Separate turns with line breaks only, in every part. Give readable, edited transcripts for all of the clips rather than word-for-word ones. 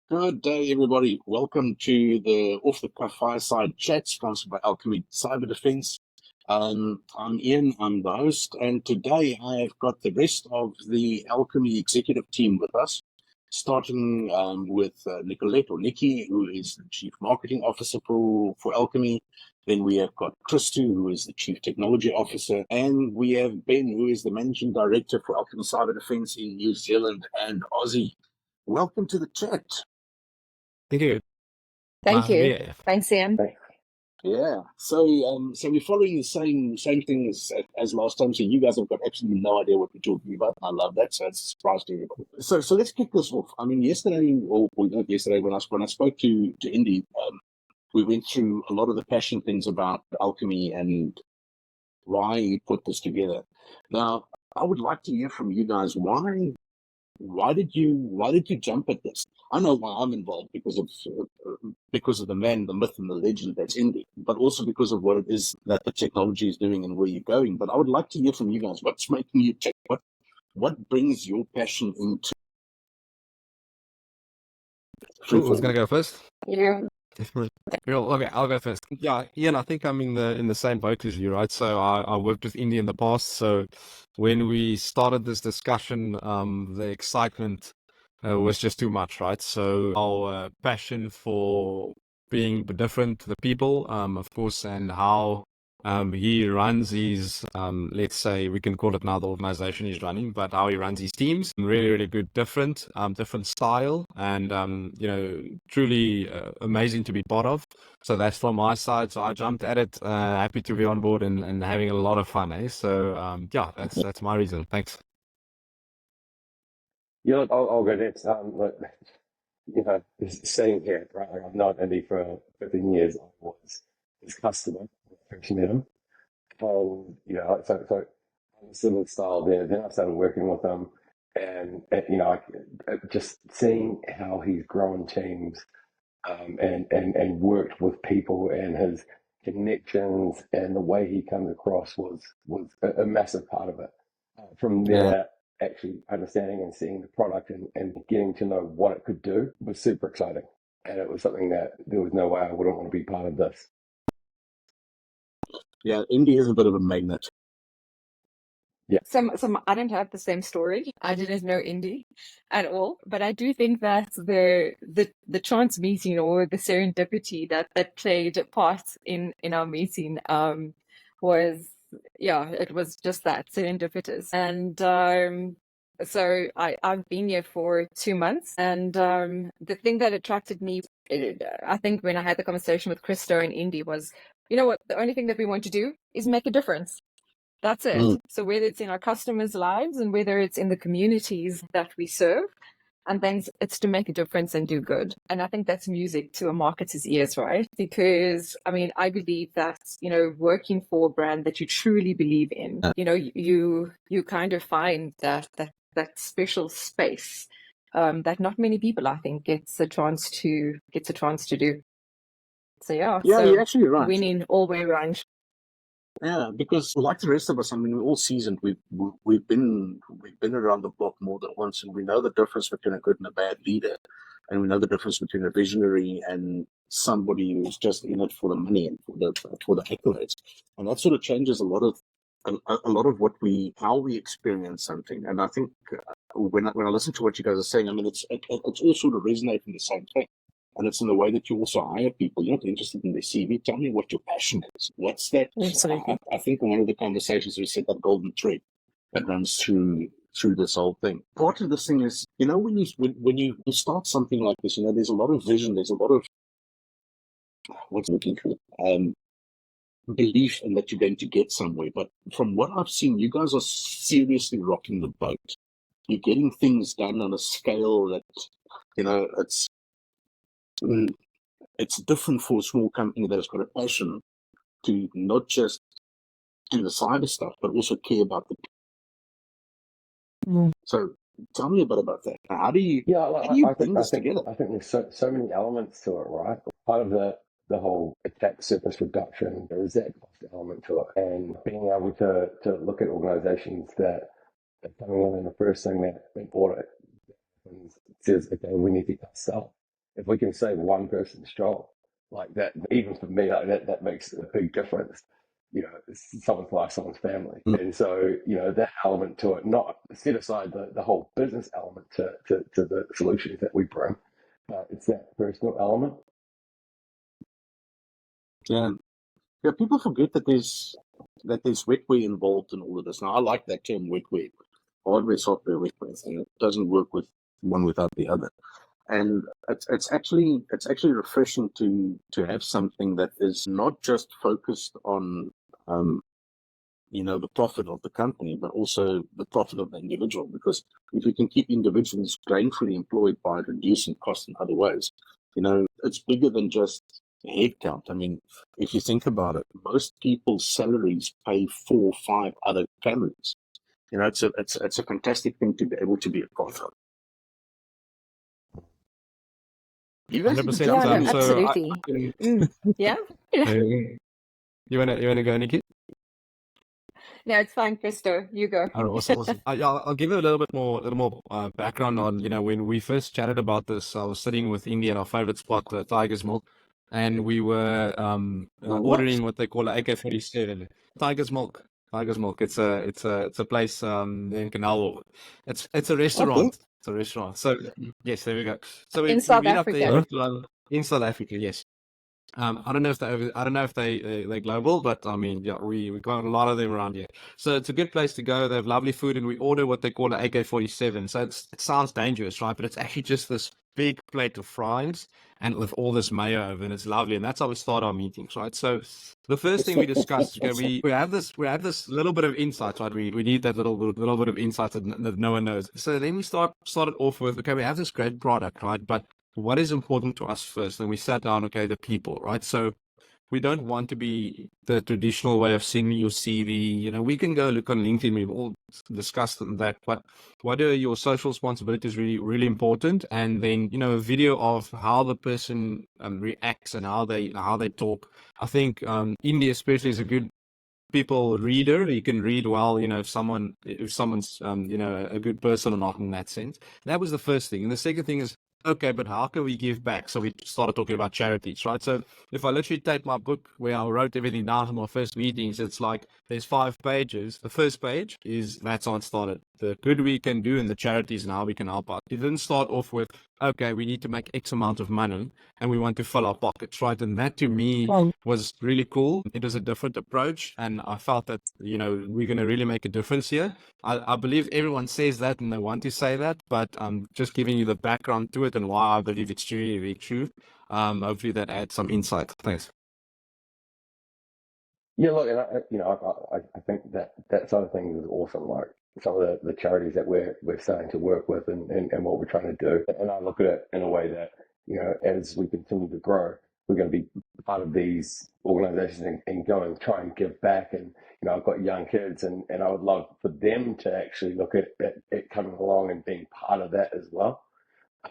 Good day, everybody. Welcome to the Off the Cuff Fireside chat sponsored by Alchemy CyberDefence. I'm Ian, I'm the host, and today I have got the rest of the Alchemy executive team with us, starting with Nicolette or Nikki, who is the Chief Marketing Officer for Alchemy. Then we have got Christu, who is the Chief Technology Officer, and we have Ben, who is the Managing Director for Alchemy CyberDefence in New Zealand and Aussie. Welcome to the chat.
Thank you.
Thank you.
Yeah.
Thanks, Ian.
Yeah. So we're following the same thing as last time. So you guys have got absolutely no idea what we're talking about. I love that. So it's a surprise to everybody. So let's kick this off. I mean, yesterday, or not yesterday, when I spoke to Indy, we went through a lot of the passion things about Alchemy and why he put this together. Now, I would like to hear from you guys. Why did you jump at this? I know why I'm involved because of the man, the myth, and the legend that's Indy, but also because of what it is that the technology is doing and where you're going. But I would like to hear from you guys. What's making you check? What brings your passion into?
Who's gonna go first?
Yeah.
Definitely. Okay, I'll go first. Yeah, Ian, I think I'm in the same boat as you, right? So I worked with Indy in the past. So when we started this discussion, the excitement was just too much, right? So our passion for being different to the people, of course, and how he runs his, let's say we can call it now the organization he's running, but how he runs his teams, really, really good, different style, and truly amazing to be part of. So that's from my side. So I jumped at it, happy to be on board and having a lot of fun. So yeah, that's my reason. Thanks.
Yeah, look, I'll go next. Look, sitting here, right? Like I've known Andy for 15 years. I was his customer, first met him, and so similar style there. Then I started working with him, and just seeing how he's grown teams, and worked with people, and his connections and the way he comes across was a massive part of it. From there, actually understanding and seeing the product and getting to know what it could do was super exciting. And it was something that there was no way I wouldn't want to be part of this.
Yeah, Indy is a bit of a magnet.
Yeah.
I don't have the same story. I didn't know Indy at all, but I do think that the chance meeting or the serendipity that played a part in our meeting was, yeah, it was just that serendipitous. And so I've been here for 2 months, and the thing that attracted me, I think when I had the conversation with Christo and Indy was, you know what, the only thing that we want to do is make a difference. That's it. So whether it's in our customers' lives and whether it's in the communities that we serve, and then it's to make a difference and do good. And I think that's music to a marketer's ears, right? Because I mean, I believe that, working for a brand that you truly believe in, you kind of find that special space that not many people, I think, gets a chance to do. So yeah,
You're actually right.
winning all way around.
Yeah, because like the rest of us, I mean, we're all seasoned. We've been around the block more than once, and we know the difference between a good and a bad leader, and we know the difference between a visionary and somebody who's just in it for the money and for the accolades, and that sort of changes a lot of how we experience something. And I think when I listen to what you guys are saying, I mean, it's all sort of resonating the same thing. And it's in the way that you also hire people. You're not interested in their CV. Tell me what your passion is. What's that?
Absolutely.
I think in one of the conversations we said that golden thread that runs through this whole thing. Part of this thing is, when you start something like this, there's a lot of vision. There's a lot of what's looking for belief in that you're going to get somewhere. But from what I've seen, you guys are seriously rocking the boat. You're getting things done on a scale that, it's different for a small company that has got a passion to not just in the cyber stuff, but also care about the people. So tell me a bit about that. How do you bring this together?
I think there's so many elements to it, right? Part of the whole attack surface reduction, there is that cost element to it. And being able to look at organizations that are coming in and the first thing that an audit says, okay, we need to sell. if we can save one person's job, like that, even for me, like that makes a big difference. It's someone's life, someone's family. And so, that element to it, not set aside the whole business element to the solutions that we bring, but it's that personal element.
Yeah. Yeah, people forget that there's wetware involved in all of this. Now, I like that term, wetware, hardware, software, wetware thing. It doesn't work with one without the other. And it's actually refreshing to have something that is not just focused on the profit of the company, but also the profit of the individual. Because if you can keep individuals gainfully employed by reducing costs in other ways, it's bigger than just headcount. I mean, if you think about it, most people's salaries pay 4 or 5 other families. It's a fantastic thing to be able to be a part of. You guys even
100%.
jump
Yeah, no,
in.
absolutely. Yeah.
You wanna go, Nikki?
No, it's fine, Christo. You go.
Oh, awesome. I'll give you a little more background on, when we first chatted about this. I was sitting with India in our favorite spot, the Tiger's Milk, and we were ordering what they call an AK-47. Tiger's Milk. Tiger's Milk. It's a place in Canal. It's a restaurant.
Okay.
It's a restaurant. So yes, there we go. So
In
we
South
meet up there
Africa.
in South Africa. Yes. I don't know if they're global, but I mean, yeah, we got a lot of them around here. So it's a good place to go. They have lovely food, and we order what they call an AK-47. So it sounds dangerous, right? But it's actually just this big plate of fries and with all this mayo over, and it's lovely. And that's how we start our meetings, right? So the first thing we discussed, okay, we have this little bit of insight, right? We need that little bit of insight that no one knows. So then we started off with, okay, we have this great product, right? But what is important to us first? And we sat down, okay, the people, right? So we don't want to be the traditional way of seeing your CV. We can go look on LinkedIn. We've all discussed that, but what are your social responsibilities really, really important? And then, a video of how the person reacts and how they talk. I think India especially is a good people reader. You can read well, if someone's a good person or not in that sense. That was the first thing. And the second thing is, okay, but how can we give back? So we started talking about charities, right? So if I literally take my book where I wrote everything down from my first meetings, it's like there's 5 pages. The first page is that's how it started. The good we can do and the charities and how we can help out. It didn't start off with, okay, we need to make X amount of money and we want to fill our pockets, right? And that to me was really cool. It was a different approach, and I felt that, we're going to really make a difference here. I believe everyone says that and they want to say that, but just giving you the background to it and why I believe it's truly, really true. Hopefully that adds some insight. Thanks.
Yeah, look, and I think that side of things is awesome. Like some of the charities that we're starting to work with and what we're trying to do. And I look at it in a way that, as we continue to grow, we're going to be part of these organizations and go and try and give back. And, I've got young kids and I would love for them to actually look at coming along and being part of that as well.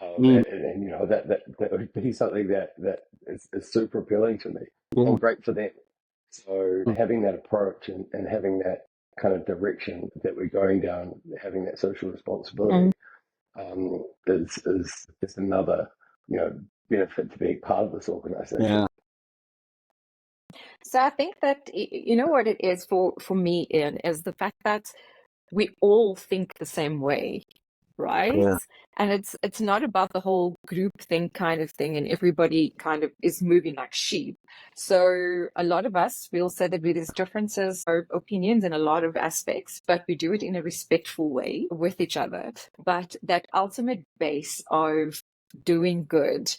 And that would be something that is super appealing to me and great for them. So having that approach and having that kind of direction that we're going down, having that social responsibility is just another, benefit to being part of this organization.
Yeah.
So I think that what it is for me, Ian, is the fact that we all think the same way, right?
Yeah.
And it's not about the whole group think kind of thing, and everybody kind of is moving like sheep. So a lot of us, we'll say that there's differences or opinions in a lot of aspects, but we do it in a respectful way with each other. But that ultimate base of doing good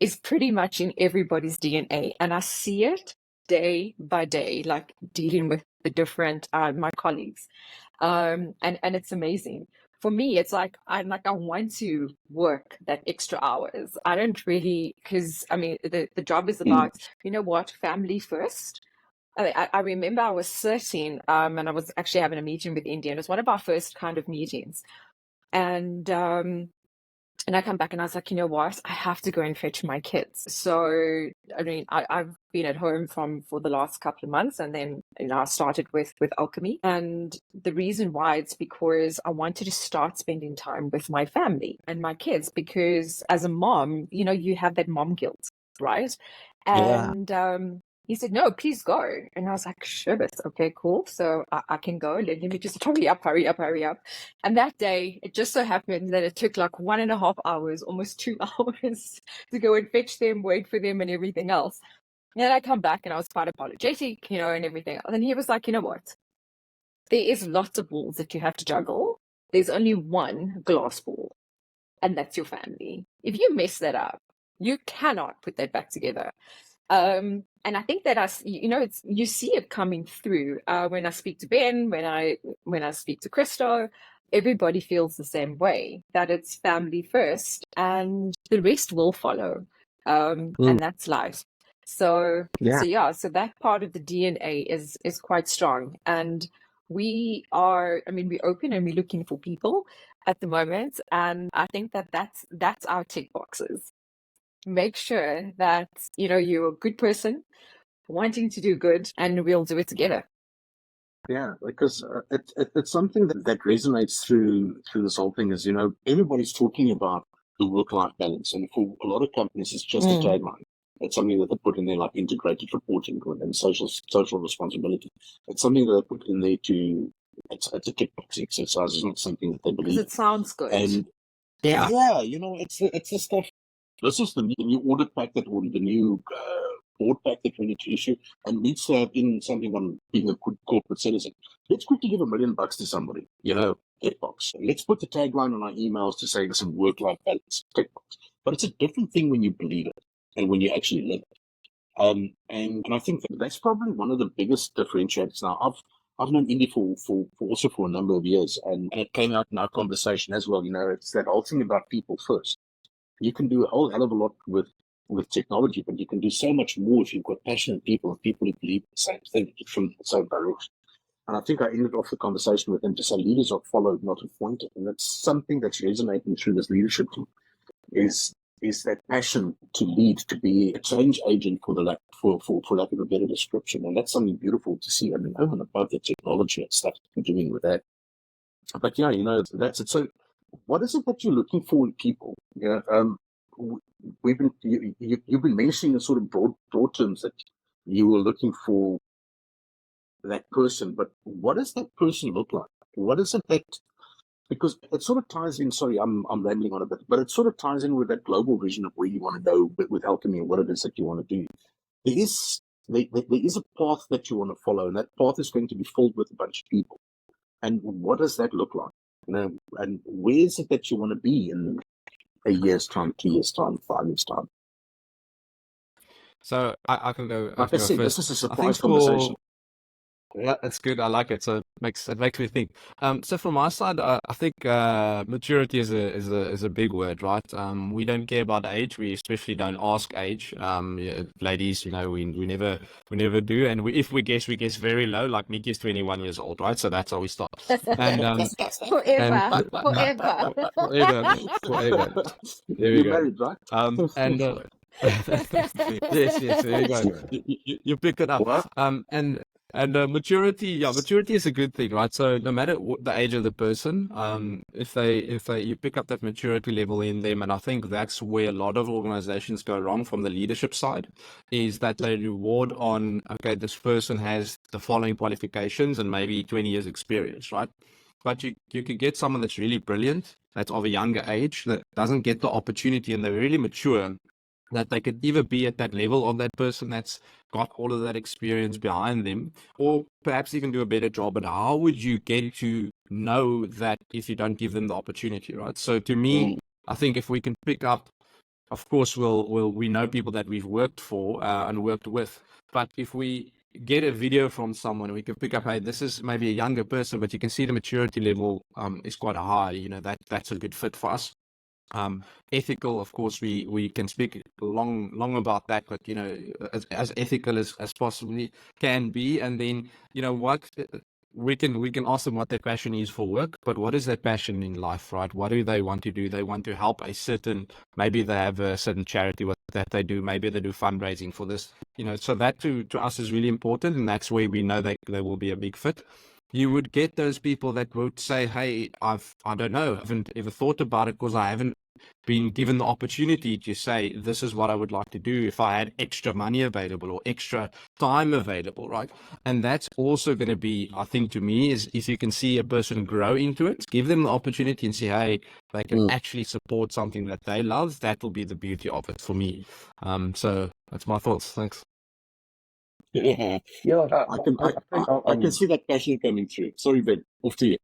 is pretty much in everybody's DNA. And I see it day by day, like dealing with the different, my colleagues. And it's amazing. For me, it's like I want to work that extra hours. I don't really, because I mean the job is about, family first. I remember I was sitting and I was actually having a meeting with India. It was one of our first kind of meetings, and And I come back and I was like, you know what? I have to go and fetch my kids. So, I mean, I've been at home for the last couple of months, and then, I started with Alchemy. And the reason why, it's because I wanted to start spending time with my family and my kids, because as a mom, you have that mom guilt, right?
Yeah.
And he said, no, please go. And I was like, sure, okay, cool. So I can go. Let me just hurry up, hurry up, hurry up. And that day, it just so happened that it took like 1.5 hours, almost 2 hours to go and fetch them, wait for them, and everything else. And then I come back and I was quite apologetic, and everything else. And then he was like, you know what? There is lots of balls that you have to juggle. There's only one glass ball, and that's your family. If you mess that up, you cannot put that back together. And I think that you see it coming through when I speak to Ben, when I speak to Christo. Everybody feels the same way, that it's family first, and the rest will follow. And that's life. So so that part of the DNA is quite strong, and we're open and we're looking for people at the moment, and I think that that's our tick boxes. Make sure that you're a good person wanting to do good, and we'll do it together.
Yeah, because it's something that resonates through this whole thing is, everybody's talking about the work-life balance, and for a lot of companies, it's just a tagline. It's something that they put in there, like integrated reporting and social responsibility. It's something that they put in there it's a tick box exercise. It's not something that they
Because
believe.
it sounds good.
And
Yeah.
it's the stuff. This is the new audit pack the new board pack that we need to issue, and needs to have in something on being a good corporate citizen. Let's quickly give $1 million to somebody, tick box. Let's put the tagline on our emails to say some work-life balance, tick box. But it's a different thing when you believe it and when you actually live it. And I think that's probably one of the biggest differentiators. Now, I've known Indy for a number of years, and it came out in our conversation as well. It's that whole thing about people first. You can do a whole hell of a lot with technology, but you can do so much more if you've got passionate people and people who believe the same thing from the same direction. And I think I ended off the conversation with him to say leaders are followed, not appointed. And that's something that's resonating through this leadership team is that passion to lead, to be a change agent for lack of a better description. And that's something beautiful to see. I mean, over and above the technology and stuff we're doing with that. But that's it. So what is it that you're looking for in people? You've been mentioning in sort of broad terms that you were looking for that person, but what does that person look like? What is it that, because it sort of ties in, sorry, I'm rambling on a bit, but it sort of ties in with that global vision of where you want to go with Alchemy and what it is that you want to do. There is a path that you want to follow, and that path is going to be filled with a bunch of people. And what does that look like? And where is it that you want to be in a year's time, 2 years' time, 5 years' time?
So I can go.
Like I said,
first.
this is a
I
surprise
think
conversation.
Yeah, that's good. I like it. So it makes me think. So from my side, I think maturity is a big word, right? We don't care about age. We especially don't ask age. Ladies, we never do. And if we guess very low. Like Nikki is 21 years old, right? So that's how we start. And
Forever.
forever. There we
You're
go.
married, right?
And yes, there you go. You picked it up.
What?
And maturity is a good thing, right? So no matter the age of the person, if you pick up that maturity level in them, and I think that's where a lot of organizations go wrong from the leadership side, is that they reward on, okay, this person has the following qualifications and maybe 20 years experience, right? But you could get someone that's really brilliant, that's of a younger age, that doesn't get the opportunity, and they're really mature, that they could either be at that level of that person that's got all of that experience behind them, or perhaps even do a better job. But how would you get to know that if you don't give them the opportunity, right? So to me, I think if we can pick up, of course, we know people that we've worked for and worked with, but if we get a video from someone, we can pick up, hey, this is maybe a younger person, but you can see the maturity level is quite high. That's a good fit for us. Ethical, of course, we can speak long about that, but as ethical as possibly can be. And then what we can ask them what their passion is for work, but what is their passion in life, right? What do they want to do? They want to help a certain, maybe they have a certain charity that they do, maybe they do fundraising for this, so that to us is really important, and that's where we know they will be a big fit. You would get those people that would say, hey, I don't know, I haven't ever thought about it because I haven't been given the opportunity to say, this is what I would like to do if I had extra money available or extra time available, right? And that's also going to be, I think, to me, is if you can see a person grow into it, give them the opportunity and say, hey, they can actually support something that they love. That will be the beauty of it for me. So that's my thoughts. Thanks.
Yeah,
Yeah,
I can see that passion coming through. Sorry, Ben, off to you.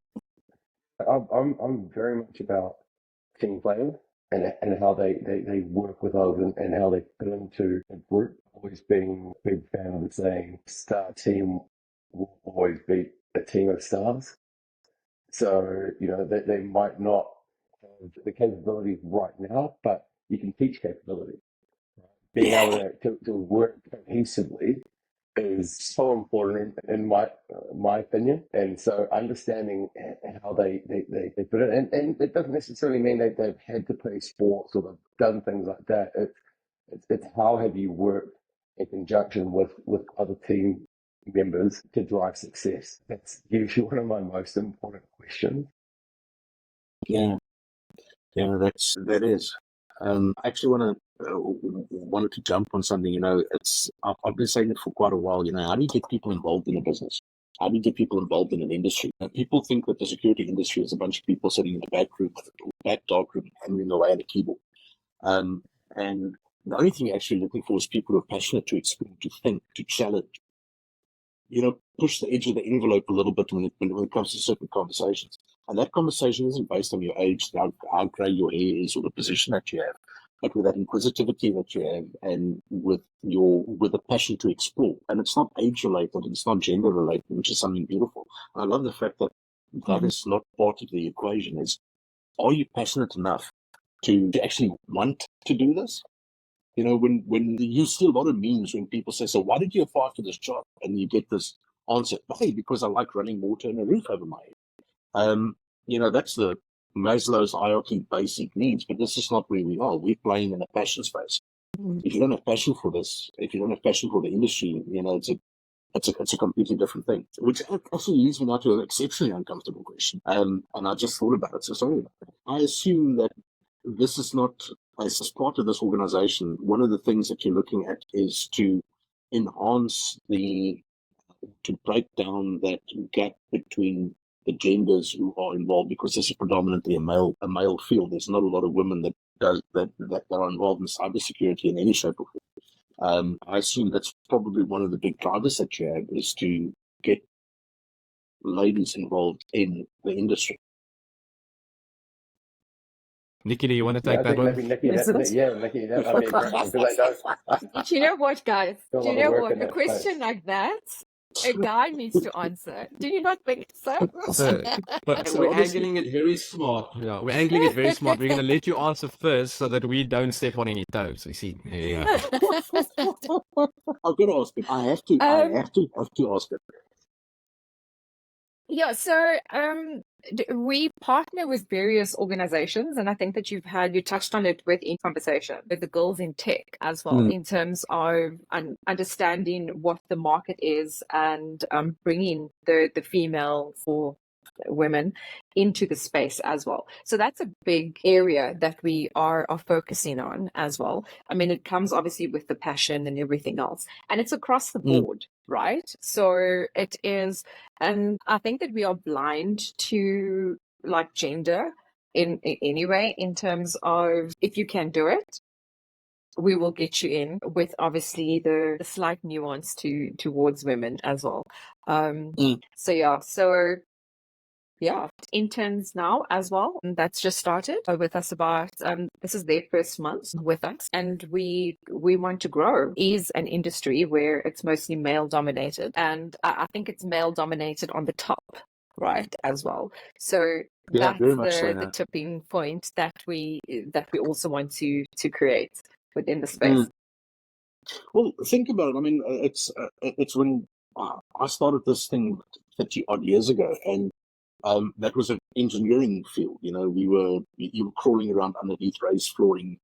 I'm very much about team playing and how they work with others and how they fit into a group. Always being a big fan of the saying, star team will always beat a team of stars. So, they might not have the capabilities right now, but you can teach capability. Being able to work cohesively is so important in my opinion. And so understanding how they put it, and it doesn't necessarily mean that they've had to play sports or they've done things like that. It's how have you worked in conjunction with other team members to drive success. That's usually one of my most important questions.
Yeah, that is. I actually wanted to jump on something. I've been saying it for quite a while. How do you get people involved in a business? How do you get people involved in an industry? People think that the security industry is a bunch of people sitting in a back dark room, hammering away at a keyboard. And the only thing you're actually looking for is people who are passionate to explore, to think, to challenge. Push the edge of the envelope a little bit when it comes to certain conversations. And that conversation isn't based on your age, how grey your hair is, or the position that you have, but with that inquisitivity that you have, and with the passion to explore. And it's not age related, it's not gender related, which is something beautiful. I love the fact that that is not part of the equation. Are you passionate enough to actually want to do this? When you see a lot of memes when people say, so why did you apply for this job? And you get this answer, hey, because I like running water and a roof over my head. That's the Maslow's hierarchy basic needs, but this is not where we are. We're playing in a passion space. If you don't have passion for this, if you don't have passion for the industry, it's a completely different thing, which actually leads me now to an exceptionally uncomfortable question. And I just thought about it, so sorry about that. I assume that this is not, as part of this organization, one of the things that you're looking at is to enhance to break down that gap between the genders who are involved, because this is predominantly a male field. There's not a lot of women that are involved in cybersecurity in any shape or form. I assume that's probably one of the big drivers that you have, is to get ladies involved in the industry.
Nikki, do you want to take that one?
Maybe Nikki, Nikki, that'd be a great one, because I know.
Do you know what, guys?
Do
Do you know what? A question like that, a guy needs to answer. Do you not think so?
But
So
we're
obviously-
angling it very smart. Yeah, we're angling it very smart. We're going to let you answer first so that we don't step on any toes. You see, there you go.
I've got to ask it. I have to ask it.
Yeah, so we partner with various organizations, and I think that you touched on it within conversation with the girls in tech as well, in terms of understanding what the market is and bringing the female for women into the space as well. So that's a big area that we are focusing on as well. I mean, it comes obviously with the passion and everything else, and it's across the board, right? So it is, and I think that we are blind to like gender in any way, in terms of, if you can do it, we will get you in, with obviously the slight nuance towards women as well. So interns now as well. And that's just started with us about, this is their first month with us. And we want to grow. Is an industry where it's mostly male dominated. And I think it's male dominated on the top, right, as well. So that's the tipping point that we also want to create within the space.
Well, think about it. I mean, it's when I started this thing 30 odd years ago, and that was an engineering field. You were crawling around underneath raised flooring,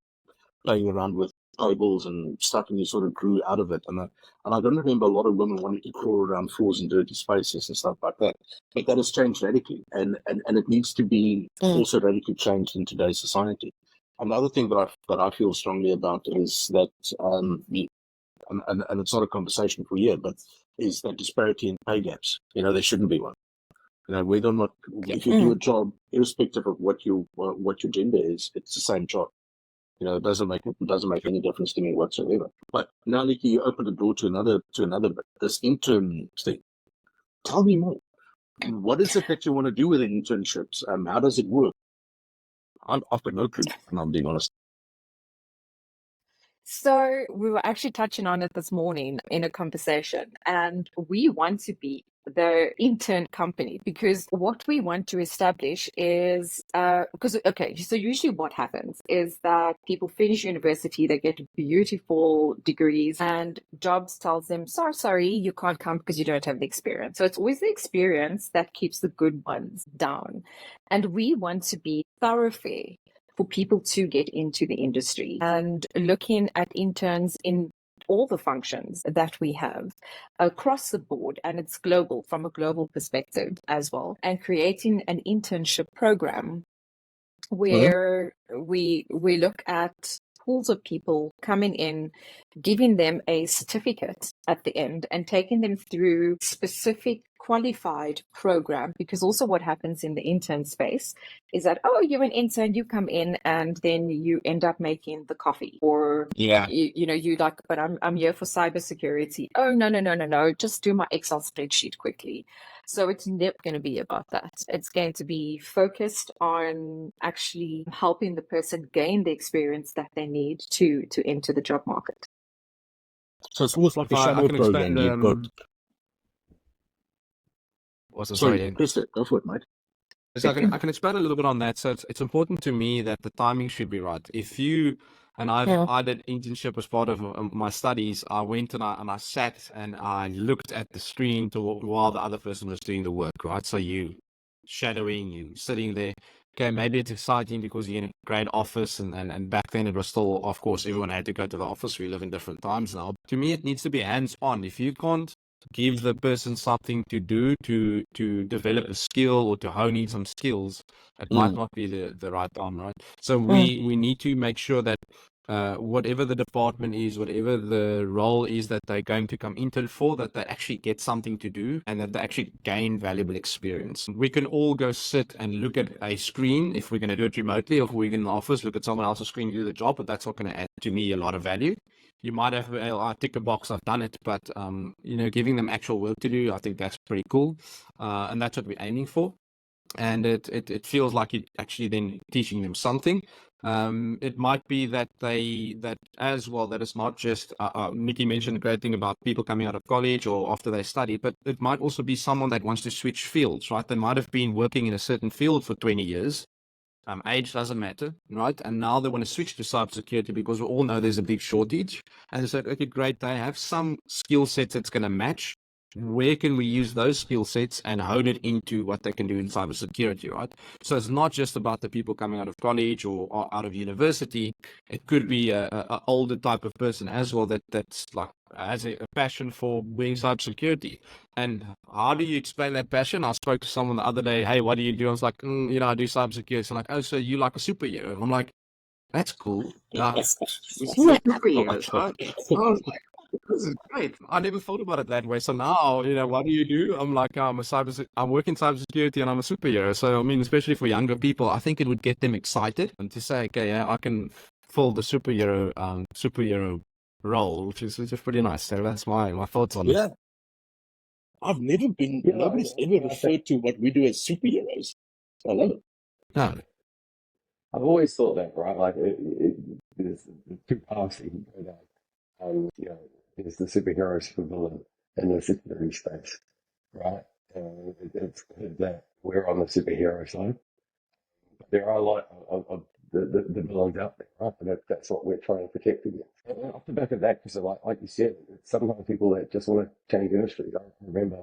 playing around with cables and stuff, and you sort of grew out of it. And I don't remember a lot of women wanting to crawl around floors in dirty spaces and stuff like that. But that has changed radically, and it needs to be also radically changed in today's society. Another thing that I feel strongly about is that, and it's not a conversation for here, but is that disparity in pay gaps. There shouldn't be one. Whether or not, if you do a job, irrespective of what your gender is, it's the same job. It doesn't make any difference to me whatsoever. But now, Nikki, you opened the door to another bit. This intern thing. Tell me more. What is it that you want to do with internships? How does it work? I've got no clue, and I'm being honest.
So we were actually touching on it this morning in a conversation, and we want to be the intern company because what we want to establish is so usually what happens is that people finish university, they get beautiful degrees, and jobs tells them, sorry, you can't come because you don't have the experience. So it's always the experience that keeps the good ones down, and we want to be thoroughfare for people to get into the industry, and looking at interns in all the functions that we have across the board, and it's global from a global perspective as well, and creating an internship program where we look at pools of people coming in, giving them a certificate at the end, and taking them through specific qualified program. Because also what happens in the intern space is that, you're an intern, you come in and then you end up making the coffee, or you like, but I'm here for cybersecurity. Oh, no, just do my Excel spreadsheet quickly. So it's never going to be about that. It's going to be focused on actually helping the person gain the experience that they need to enter the job market.
So it's almost like a
I
shadow
can
program.
expand,
You've got.
Sorry,
Chris, go for it, mate.
So I can expand a little bit on that. So it's important to me that the timing should be right. If you and I did internship as part of my studies. I went and I sat and I looked at the screen while the other person was doing the work. Right, so you shadowing, you sitting there. Okay, maybe it's exciting because you're in a great office, and back then it was still, of course, everyone had to go to the office. We live in different times now. To me, it needs to be hands-on. If you can't give the person something to do to develop a skill or to hone in some skills, it might not be the right time, right? So we need to make sure that whatever the department is, whatever the role is that they're going to come intern for, that they actually get something to do and that they actually gain valuable experience. We can all go sit and look at a screen if we're going to do it remotely, or if we're in the office, look at someone else's screen, do the job, but that's not going to add to me a lot of value. You might have, I tick a box, I've done it, but giving them actual work to do, I think that's pretty cool, and that's what we're aiming for. And it feels like it actually then teaching them something. It might be that that it's not just, Nikki mentioned a great thing about people coming out of college or after they study, but it might also be someone that wants to switch fields, right? They might have been working in a certain field for 20 years. Age doesn't matter, right? And now they want to switch to cybersecurity because we all know there's a big shortage. And it's like, okay, great, they have some skill sets that's going to match. Where can we use those skill sets and hone it into what they can do in cybersecurity, right? So it's not just about the people coming out of college or out of university. It could be a older type of person as well that's like has a passion for being cybersecurity. And how do you explain that passion? I spoke to someone the other day. Hey, what do you do? I was like, I do cybersecurity. So I'm like, oh, so you like a superhero? I'm like, that's cool. Superheroes, right? I was like, this is great. I never thought about it that way. So now, what do you do? I'm like, I'm working cybersecurity and I'm a superhero. So, I mean, especially for younger people, I think it would get them excited and to say, okay, yeah, I can fill the superhero role, which is pretty nice. So that's my thoughts on it.
Yeah. I've never been, nobody's ever referred to what we do as superheroes. I love it.
No.
I've always thought that, right? Like, there's two paths that you can go down. There's the superhero, supervillain, and the security space, right? It's that we're on the superhero side. There are a lot of the villains out there, right? And that's what we're trying to protect against. And off the back of that, because like you said, sometimes people that just want to change industries. I remember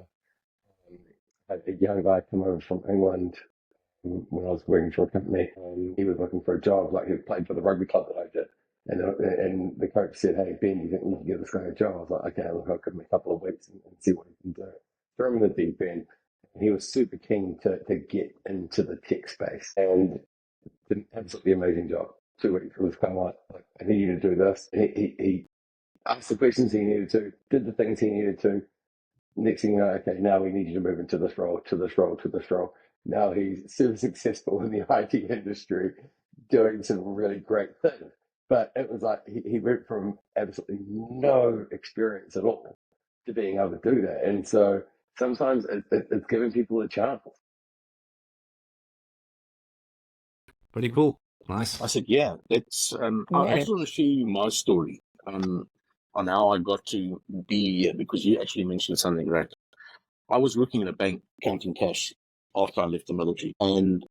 had a young guy come over from England when I was working for a company. He was looking for a job, like he played for the rugby club that I did. And the coach said, "Hey, Ben, you think you can give this guy a job?" I was like, "Okay, look, I'll give him a couple of weeks and see what he can do." Throw him in the deep end. And he was super keen to get into the tech space and did an absolutely amazing job. 2 weeks, it was kind of like I need you to do this. And he asked the questions he needed to, did the things he needed to. Next thing you know, okay, now we need you to move into this role, to this role, to this role. Now he's super successful in the IT industry, doing some really great things. But it was like he went from absolutely no experience at all to being able to do that. And so sometimes it's giving people a chance.
Pretty cool. Nice.
I said, yeah, that's, I
Yeah.
actually want to share you my story on how I got to be here, because you actually mentioned something, right? I was working in a bank counting cash after I left the military, and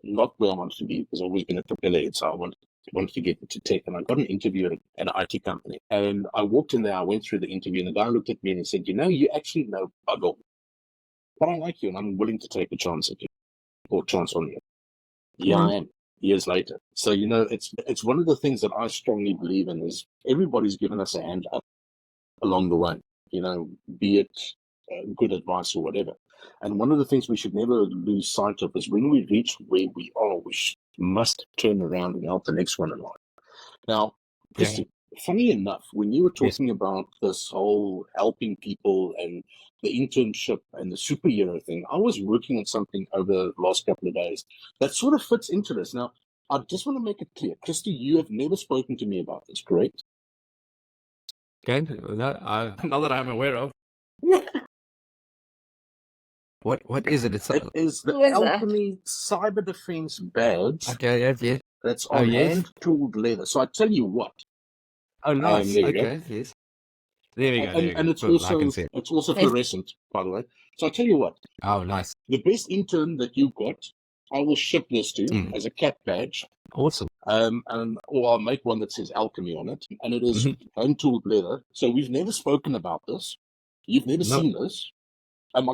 not where I wanted to be, because I've always been a propeller head, so I wanted to get into tech, and I got an interview at an IT company. And I walked in there, I went through the interview, and the guy looked at me and he said, you actually know bug all, but I like you, and I'm willing to take a chance at you, or chance on you. Yeah, I am. Years later. So, it's one of the things that I strongly believe in is everybody's given us a hand up along the way, be it good advice or whatever. And one of the things we should never lose sight of is when we reach where we are, we must turn around and help the next one in life. Now, Christy, funny enough, when you were talking about this whole helping people and the internship and the superhero thing, I was working on something over the last couple of days that sort of fits into this. Now, I just want to make it clear, Christy, you have never spoken to me about this, correct?
Okay. Not that I'm aware of. What is it?
It is the
Who is that?
Alchemy CyberDefence badge
Okay, yes.
that's
Oh,
on
yes.
hand-tooled leather. So I tell you what.
Oh, nice.
There we go.
Okay, yes. There we go.
And it's
Cool, I
also
can see it.
it's also fluorescent, by the way. So I tell you what,
Oh, nice.
the best intern that you got, I will ship this to as a cap badge.
Awesome.
Or I'll make one that says Alchemy on it, and it is hand-tooled leather. So we've never spoken about this. You've never seen this, and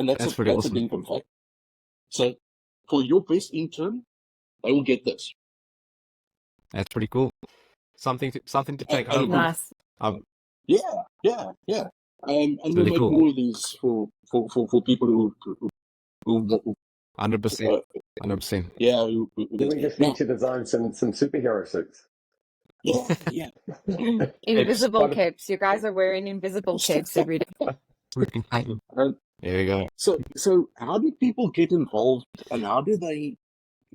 that's
pretty
that's
awesome.
a dinkum fact. So for your best intern, they will get this.
That's pretty cool. Something to take
And
home.
Nice.
Yeah. And we'll
really
make
cool.
more of these for people who
100%. 100%.
yeah.
Then we just need to design some superhero suits.
Yeah.
Invisible capes. You guys are wearing invisible capes every day.
There we go.
So how do people get involved, and how do they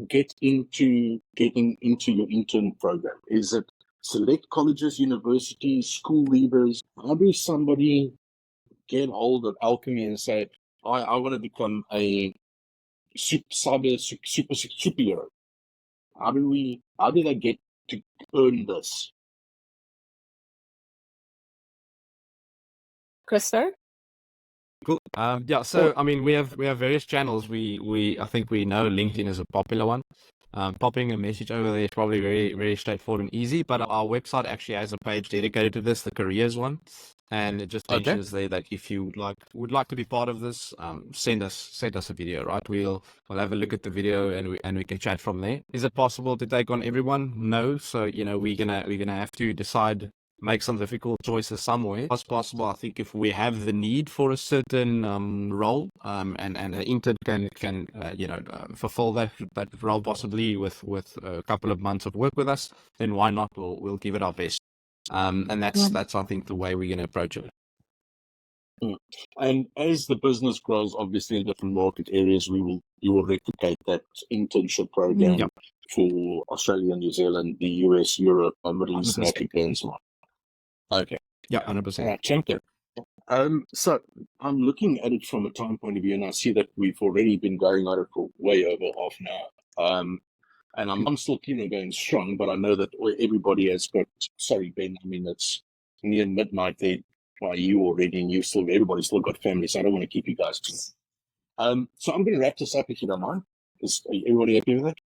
get into getting into your intern program? Is it select colleges, universities, school leaders? How do somebody get hold of Alchemy and say, I want to become a superhero? How do they get to earn this?
Christo?
Cool. So I mean, we have various channels. I think we know LinkedIn is a popular one. Popping a message over there is probably very, very straightforward and easy. But our website actually has a page dedicated to this, the careers one, and it just mentions there that if you would like to be part of this, send us a video, right? We'll have a look at the video and we can chat from there. Is it possible to take on everyone? No. So we're gonna have to decide. Make some difficult choices somewhere. As possible, I think if we have the need for a certain role, and an intern can fulfill that role possibly with a couple of months of work with us, then why not? We'll give it our best. And that's I think the way we're going to approach it.
And as the business grows, obviously in different market areas, you will replicate that internship program for Australia, New Zealand, the US, Europe, Middle East, Africa, and so on. Okay.
Yeah, 100%.
Champion. So I'm looking at it from a time point of view, and I see that we've already been going at it for way over half an hour. And I'm still keen on going strong, but I know that everybody has got. Sorry, Ben. I mean, it's near midnight there by you already, and everybody's still got family, so I don't want to keep you guys too long. So I'm going to wrap this up if you don't mind. Is everybody happy with that?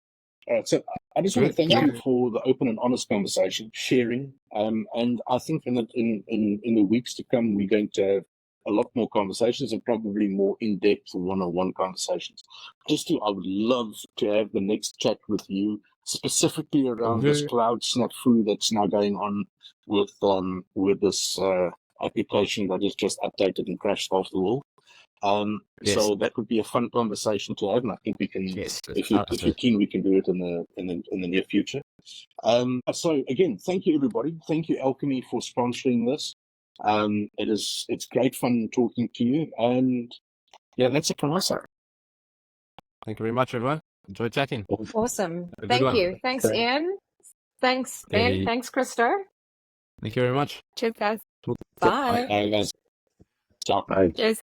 All right, so I just want to
Good.
thank
Yeah.
you for the open and honest conversation, sharing, and I think in the weeks to come, we're going to have a lot more conversations and probably more in-depth one-on-one conversations. I would love to have the next chat with you specifically around this cloud snafu that's now going on with this application that is just updated and crashed off the wall.
Yes.
So that would be a fun conversation to have, and I think we can,
Yes.
if you're keen, we can do it in the near future. So again, thank you everybody. Thank you Alchemy for sponsoring this. It's great fun talking to you, and yeah, that's it from my side.
Thank you very much, everyone. Enjoy chatting.
Awesome.
A good
Thank
one.
you. Thanks,
Thank-
Ian. Thanks, Ben.
Hey.
Thanks, Krista.
Thank you very much.
Cheers, guys.
Talk-
Bye.
Guys, ciao.
Bye.
Cheers.